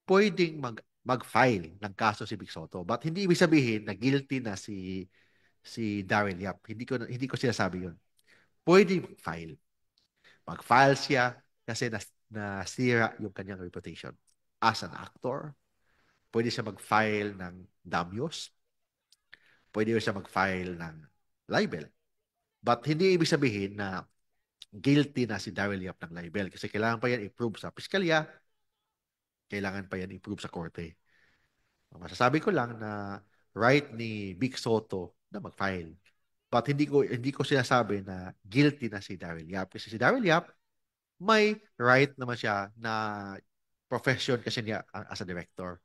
pwedeng mag-file ng kaso si Vic Soto. But hindi ibig sabihin na guilty na si Darren Yap. Hindi ko sinasabi yun. Pwede mag-file. Mag-file siya kasi nasira yung kanyang reputation. As an actor, pwede siya mag-file ng damages. Pwede siya mag-file ng libel. But hindi ibig sabihin na guilty na si Daryl Yap ng libel kasi kailangan pa yan i-prove sa piskalya, kailangan pa yan i-prove sa korte. Masasabi ko lang na right ni Vic Soto na mag-file. But hindi ko sinasabi na guilty na si Daryl Yap kasi si Daryl Yap may right naman siya na profession kasi niya as a director.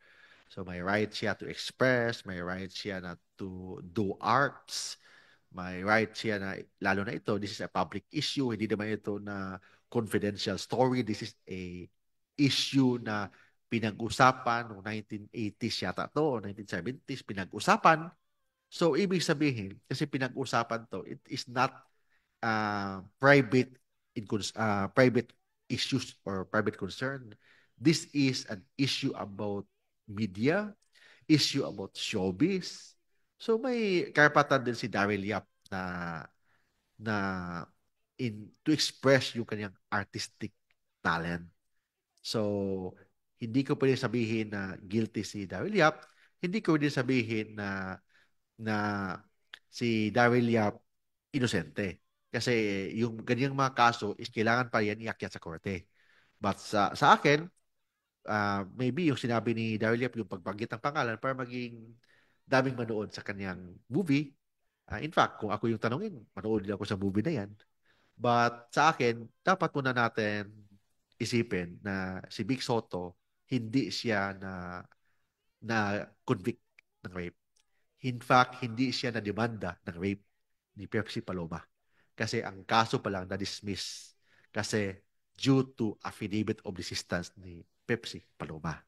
So may right siya to express, may right siya na to do arts, may right siya na, lalo na ito, this is a public issue, hindi naman ito na confidential story, this is a issue na pinag-usapan noong 1980s yata to, o 1970s, pinag-usapan. So, ibig sabihin, kasi pinag-usapan to, it is not private issues or private concern. This is an issue about media, issue about showbiz. So may karapatan din si Daryl Yap na na to express yung kanyang artistic talent. So hindi ko pwede sabihin na guilty si Daryl Yap, hindi ko pwede sabihin na si Daryl Yap inosente. Kasi yung ganyang mga kaso is kailangan pa yan iakyat sa korte. But sa akin, maybe yung sinabi ni Daryl Yap, yung pagbanggit ng pangalan para maging daming manood sa kanyang movie. In fact, kung ako yung tanongin, manood din ako sa movie na yan. But sa akin, dapat muna natin isipin na si Vic Soto, hindi siya na convict ng rape. In fact, hindi siya na demanda ng rape ni Pepsi Paloma. Kasi ang kaso pa lang na-dismiss kasi due to affidavit of resistance ni Pepsi Paloma.